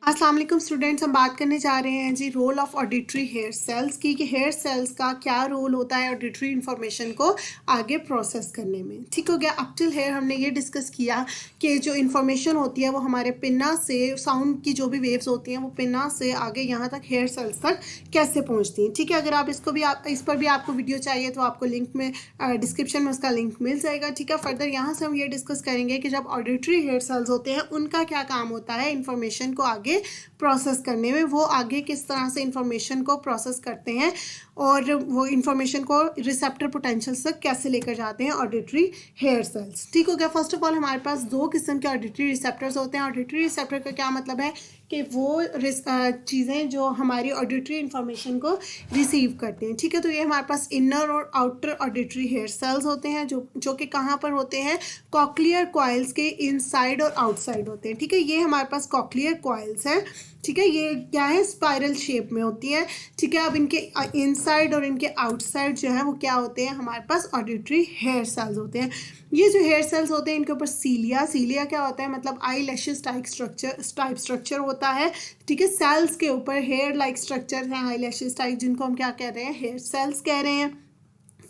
अस्सलाम वालेकुम स्टूडेंट्स, हम बात करने जा रहे हैं जी role of auditory hair cells की कि हेयर सेल्स का क्या रोल होता है ऑडिटरी इन्फॉर्मेशन को आगे प्रोसेस करने में। ठीक हो गया। अप टिल हेयर हमने ये डिस्कस किया कि जो इन्फॉर्मेशन होती है वो हमारे पिन्ना से, साउंड की जो भी वेव्स होती हैं वो पिन्ना से आगे यहाँ तक हेयर सेल्स तक कैसे पहुँचती हैं। ठीक है, अगर आप इस पर भी आपको वीडियो चाहिए तो आपको लिंक में डिस्क्रिप्शन में उसका लिंक मिल जाएगा। ठीक है, फर्दर यहाँ से हम ये डिस्कस करेंगे कि जब ऑडिटरी हेयर सेल्स होते हैं उनका क्या काम होता है इन्फॉर्मेशन को आगे प्रोसेस करने में, वो आगे किस तरह से इंफॉर्मेशन को प्रोसेस करते हैं और वो इंफॉर्मेशन को रिसेप्टर पोटेंशियल तक कैसे लेकर जाते हैं ऑडिटरी हेयर सेल्स। ठीक हो गया। फर्स्ट ऑफ ऑल हमारे पास दो किस्म के ऑडिटरी रिसेप्टर्स होते हैं। ऑडिटरी रिसेप्टर का क्या मतलब है कि वो चीज़ें जो हमारी ऑडिटरी इंफॉर्मेशन को रिसीव करते हैं। ठीक है, तो ये हमारे पास इनर और आउटर ऑडिटरी हेयर सेल्स होते हैं जो कि कहाँ पर होते हैं, कॉक्लियर कॉइल्स के इनसाइड और आउटसाइड होते हैं। ठीक है, ये हमारे पास कॉक्लियर कॉइल्स हैं। ठीक है, ये क्या है, स्पाइरल शेप में होती है। ठीक है, अब इनके इनसाइड और इनके आउटसाइड जो है वो क्या होते हैं, हमारे पास ऑडिटरी हेयर सेल्स होते हैं। ये जो हेयर सेल्स होते हैं इनके ऊपर सीलिया क्या होता है, मतलब आई लैशेस टाइप स्ट्रक्चर होता है। ठीक है, सेल्स के ऊपर हेयर लाइक स्ट्रक्चर हैं, आई लैशेस टाइप, जिनको हम क्या कह रहे हैं, हेयर सेल्स कह रहे हैं।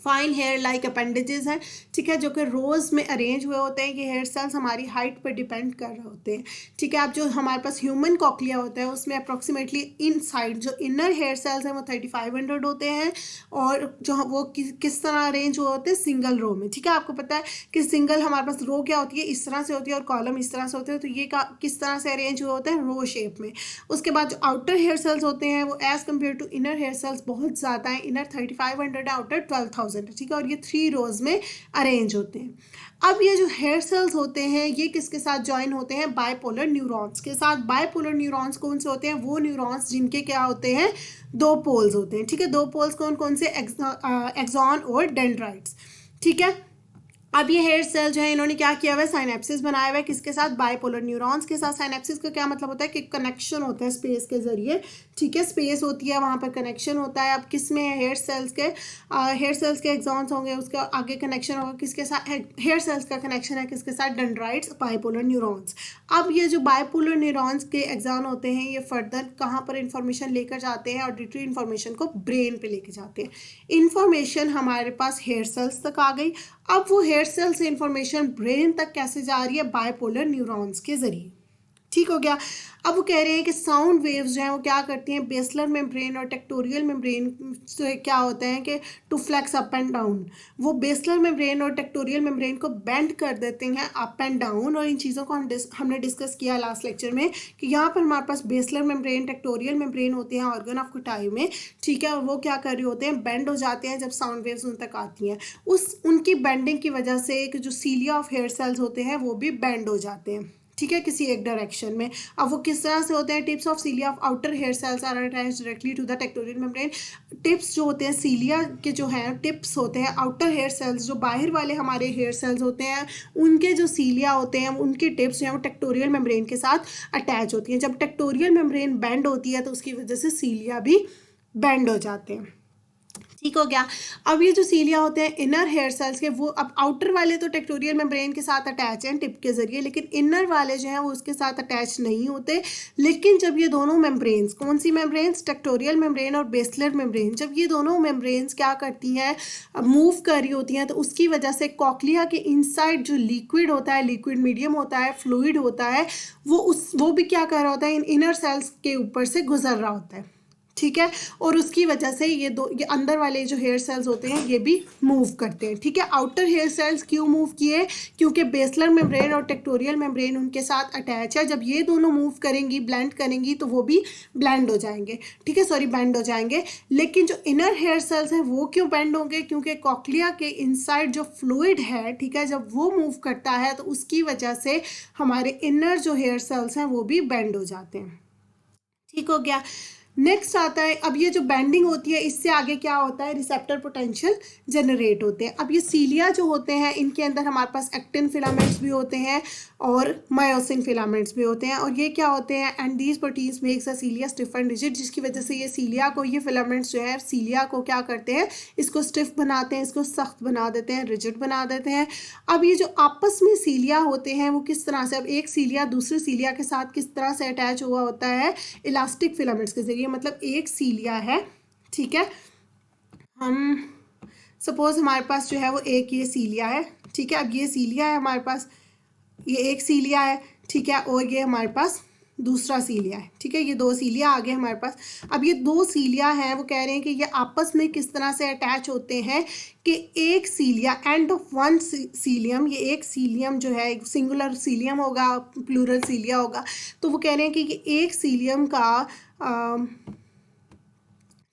फाइन हेयर लाइक अपेंडेजेस हैं। ठीक है, जो कि रोज़ में अरेंज हुए होते हैं। ये हेयर सेल्स हमारी हाइट पर डिपेंड कर रहे होते हैं। ठीक है, अब जो हमारे पास ह्यूमन कॉकलिया होता है उसमें अप्रॉक्सीमेटली इन साइड जो इनर हेयर सेल्स हैं वो 3500 होते हैं और जो वो किस तरह अरेंज हुए होते हैं, सिंगल रो में। ठीक है, आपको पता है कि सिंगल हमारे पास रो क्या होती है, इस तरह से होती है और कॉलम इस तरह से होते हैं। तो ये किस तरह से अरेंज हुए होते हैं, रो शेप में। उसके बाद जो आउटर हेयर सेल्स होते हैं वो as compared to inner hair cells बहुत ज़्यादा है। इनर 3500 है, आउटर 12,000 है। ठीक है, और ये 3 रोज में अरेंज होते हैं। अब ये जो हेयर सेल्स होते हैं ये किसके साथ ज्वाइन होते हैं, बायपोलर न्यूरॉन्स के साथ। बायपोलर न्यूरॉन्स कौन से होते हैं, वो न्यूरॉन्स जिनके क्या होते हैं, दो पोल्स होते हैं। ठीक है, दो पोल्स कौन कौन से, एक्सॉन और डेंड्राइट्स। ठीक है, अब ये हेयर सेल जो है इन्होंने क्या किया हुआ है, साइनेप्सिस बनाया हुआ है किसके साथ, बायपोलर न्यूरॉन्स के साथ। साइनेप्सिस का क्या मतलब होता है कि कनेक्शन होता है स्पेस के जरिए। ठीक है, स्पेस होती है वहाँ पर कनेक्शन होता है। अब किस में है, हेयर सेल्स के एक्सॉन्स होंगे, उसके आगे कनेक्शन होगा किसके साथ, हेयर सेल्स का कनेक्शन है किसके साथ, डेंड्राइट्स, बायपोलर न्यूरॉन्स। अब ये जो बायपोलर न्यूरॉन्स के एक्सॉन होते हैं ये फर्दर कहाँ पर इंफॉर्मेशन लेकर जाते हैं, ऑडिटरी इंफॉर्मेशन को ब्रेन पे लेकर जाते हैं। इंफॉर्मेशन हमारे पास हेयर सेल्स तक आ गई। अब वो हेयर सेल से इंफॉर्मेशन ब्रेन तक कैसे जा रही है, बायपोलर न्यूरॉन्स के जरिए। ठीक हो गया। अब वो कह रहे हैं कि साउंड वेव्स जो हैं वो क्या करती हैं, बेसलर मेम्ब्रेन और टेक्टोरियल मेम्ब्रेन से क्या होता है कि to flex up and down, वो बेसलर मेम्ब्रेन और टेक्टोरियल मेम्ब्रेन को बेंड कर देते हैं अप एंड डाउन। और इन चीज़ों को हमने डिस्कस किया लास्ट लेक्चर में कि यहाँ पर हमारे पास बेसलर मेम्ब्रेन, टेक्टोरियल मेम्ब्रेन होते हैं ऑर्गन ऑफ कुटाई में। ठीक है, और वो क्या कर रहे होते हैं, बेंड हो जाते हैं जब साउंड वेव्स उन तक आती हैं। उनकी बेंडिंग की वजह से एक जो सीलिया ऑफ हेयर सेल्स होते हैं वो भी बेंड हो जाते हैं। ठीक है, किसी एक डायरेक्शन में। अब वो किस तरह से होते हैं, tips of cilia of outer hair cells are attached directly to the tectorial membrane. Tips जो होते हैं सीलिया के, जो हैं टिप्स होते हैं, आउटर हेयर सेल्स जो बाहर वाले हमारे हेयर सेल्स होते हैं उनके जो सीलिया होते हैं उनकी टिप्स जो हैं वो टेक्टोरियल मेम्ब्रेन के साथ अटैच होती हैं। जब टेक्टोरियल मेम्ब्रेन बेंड होती है तो उसकी वजह से सीलिया भी बेंड हो जाते हैं। ठीक हो गया। अब ये जो सीलिया होते हैं इनर हेयर सेल्स के, वो अब आउटर वाले तो टेक्टोरियल मेम्ब्रेन के साथ अटैच हैं टिप के जरिए, लेकिन इनर वाले जो हैं वो उसके साथ अटैच नहीं होते। लेकिन जब ये दोनों मेम्ब्रेन्स, कौन सी मेम्ब्रेन्स, टेक्टोरियल मेम्ब्रेन और बेसलर मेम्ब्रेन, जब ये दोनों मेम्ब्रेन्स क्या करती हैं, मूव कर रही होती हैं, तो उसकी वजह से कॉक्लिया के इनसाइड जो लिक्विड होता है, लिक्विड मीडियम होता है, फ्लूइड होता है, वो भी क्या कर रहा होता है, इन इनर सेल्स के ऊपर से गुजर रहा होता है। ठीक है, और उसकी वजह से ये अंदर वाले जो हेयर सेल्स होते हैं ये भी मूव करते हैं। ठीक है, आउटर हेयर सेल्स क्यों मूव किए, क्योंकि बेसलर मेम्ब्रेन और टेक्टोरियल मेम्ब्रेन उनके साथ अटैच है। जब ये दोनों मूव करेंगी, ब्लेंड करेंगी, तो वो भी ब्लेंड हो जाएंगे। ठीक है, सॉरी, बेंड हो जाएंगे। लेकिन जो इनर हेयर सेल्स हैं वो क्यों बेंड होंगे, क्योंकि कॉक्लिया के इनसाइड जो फ्लूइड है, ठीक है, जब वो मूव करता है तो उसकी वजह से हमारे इनर जो हेयर सेल्स हैं वो भी बेंड हो जाते हैं। ठीक हो गया। नेक्स्ट आता है, अब ये जो बैंडिंग होती है इससे आगे क्या होता है, रिसेप्टर पोटेंशियल जनरेट होते हैं। अब ये सीलिया जो होते हैं इनके अंदर हमारे पास एक्टिन फिलामेंट्स भी होते हैं और मायोसिन फिलामेंट्स भी होते हैं, और ये क्या होते हैं, and these proteins makes a cilia stiff and rigid, जिसकी वजह से ये सीलिया को, ये फिलामेंट्स जो है सीलिया को क्या करते हैं, इसको स्टिफ बनाते हैं, इसको सख्त बना देते हैं, रिजिड बना देते हैं। अब ये जो आपस में सीलिया होते हैं वो किस तरह से, अब एक सीलिया दूसरे सीलिया के साथ किस तरह से अटैच हुआ होता है, इलास्टिक फिलामेंट्स के जरिए। मतलब एक सीलिया है, ठीक है, हम सपोज हमारे पास जो है वो एक ये सीलिया है, ठीक है, अब ये सीलिया है हमारे पास, ये एक सीलिया है, ठीक है, और ये हमारे पास दूसरा सीलिया है, ठीक है, ये दो सीलिया आ गए हमारे पास। अब ये दो सीलिया हैं, वो कह रहे हैं कि ये आपस में किस तरह से अटैच होते हैं कि एक सीलिया, एंड ऑफ वन सीलियम, ये एक सीलियम जो है सिंगुलर सीलियम होगा, प्लूरल सीलिया होगा, तो वो कह रहे हैं कि ये एक सीलियम का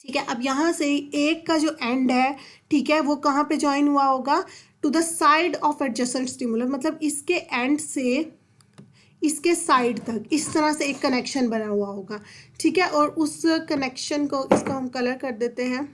ठीक है, अब यहाँ से एक का जो एंड है, ठीक है, वो कहाँ पे ज्वाइन हुआ होगा, to the side of adjacent stimulus, मतलब इसके एंड से इसके साइड तक इस तरह से एक कनेक्शन बना हुआ होगा, ठीक है, और उस कनेक्शन को, इसको हम कलर कर देते हैं,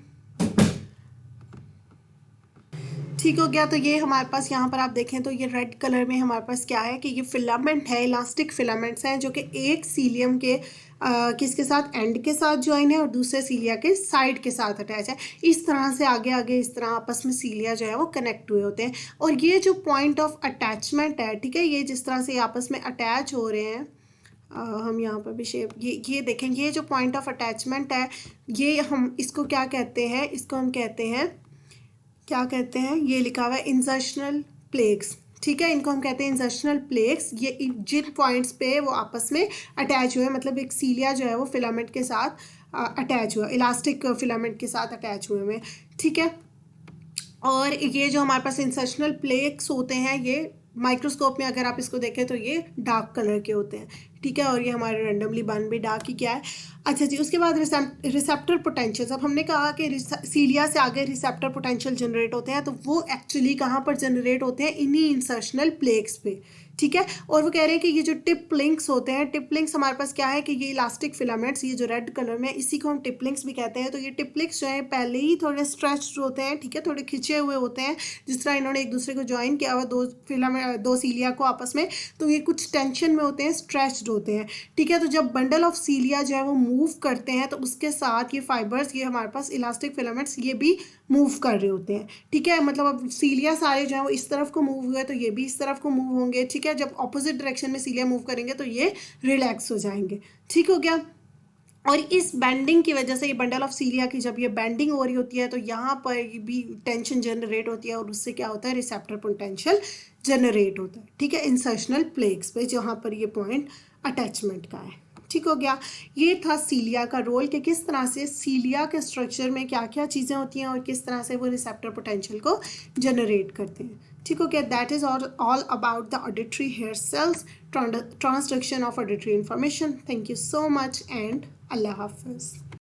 ठीक हो गया। तो ये हमारे पास यहाँ पर आप देखें तो ये रेड कलर में हमारे पास क्या है कि ये फिलामेंट है, इलास्टिक फिलामेंट्स हैं जो कि एक सीलियम के किसके साथ, एंड के साथ ज्वाइन है और दूसरे सीलिया के साइड के साथ अटैच है। इस तरह से आगे आगे इस तरह आपस में सीलिया जो है वो कनेक्ट हुए होते हैं। और ये जो पॉइंट ऑफ अटैचमेंट है, ठीक है, ये जिस तरह से आपस में अटैच हो रहे हैं, हम यहाँ पर भी शेप, ये देखें, ये जो पॉइंट ऑफ अटैचमेंट है, ये हम इसको क्या कहते हैं, इसको हम कहते हैं, क्या कहते हैं, ये लिखा हुआ है इंसर्शनल प्लेक्स, ठीक है, इनको हम कहते हैं इंसर्शनल प्लेक्स। ये जिन पॉइंट्स पे वो आपस में अटैच हुए, मतलब एक सीलिया जो है वो फिलामेंट के साथ अटैच हुआ, इलास्टिक फिलामेंट के साथ अटैच हुए हुए, ठीक है। और ये जो हमारे पास इंसर्शनल प्लेक्स होते हैं, ये माइक्रोस्कोप में अगर आप इसको देखें तो ये डार्क कलर के होते हैं, ठीक है, और ये हमारे रेंडमली बन भी डार्क ही क्या है। अच्छा जी, उसके बाद रिसेप्टर पोटेंशियल, अब हमने कहा कि सीलिया से आगे रिसेप्टर पोटेंशियल जनरेट होते हैं, तो वो एक्चुअली कहाँ पर जनरेट होते हैं, इन्हीं इंसर्शनल प्लेक्स पे, ठीक है। और वो कह रहे हैं कि ये जो टिप लिंक्स होते हैं, टिप लिंक्स हमारे पास क्या है कि ये इलास्टिक फिलामेंट्स, ये जो रेड कलर में, इसी को हम टिप लिंक्स भी कहते हैं। तो ये टिप लिंक्स जो है पहले ही थोड़े स्ट्रेच्ड होते हैं, ठीक है, थोड़े खिंचे हुए होते हैं, जिस तरह इन्होंने एक दूसरे को ज्वाइन किया हुआ दो फिलामेंट, दो सीलिया को आपस में, तो ये कुछ टेंशन में होते हैं, स्ट्रेच्ड होते हैं, ठीक है। तो जब बंडल ऑफ सीलिया जो है वो मूव करते हैं तो उसके साथ ये फाइबर्स, ये हमारे पास इलास्टिक फिलामेंट्स, ये भी मूव कर रहे होते हैं, ठीक है। मतलब अब सीलिया सारे जो है वो इस तरफ को मूव हुए तो ये भी इस तरफ को मूव होंगे, ठीक है। जब ऑपोजिट डायरेक्शन में सीलिया मूव करेंगे तो ये रिलैक्स हो जाएंगे, ठीक हो गया। और इस बेंडिंग की वजह से, ये बंडल ऑफ सीलिया की जब ये बेंडिंग हो रही होती है तो यहाँ पर भी टेंशन जनरेट होती है, और उससे क्या होता है, रिसेप्टर पोटेंशियल जनरेट होता है, ठीक है, इंसर्शनल प्लेक्स पे जहाँ पर ये पॉइंट अटैचमेंट का है, ठीक हो गया। ये था सीलिया का रोल कि किस तरह से सीलिया के स्ट्रक्चर में क्या क्या चीज़ें होती हैं और किस तरह से वो रिसेप्टर पोटेंशियल को जनरेट करते हैं, ठीक हो गया। That is all about the auditory hair cells, transduction of auditory information. Thank you so much and अल्लाह हाफिज़।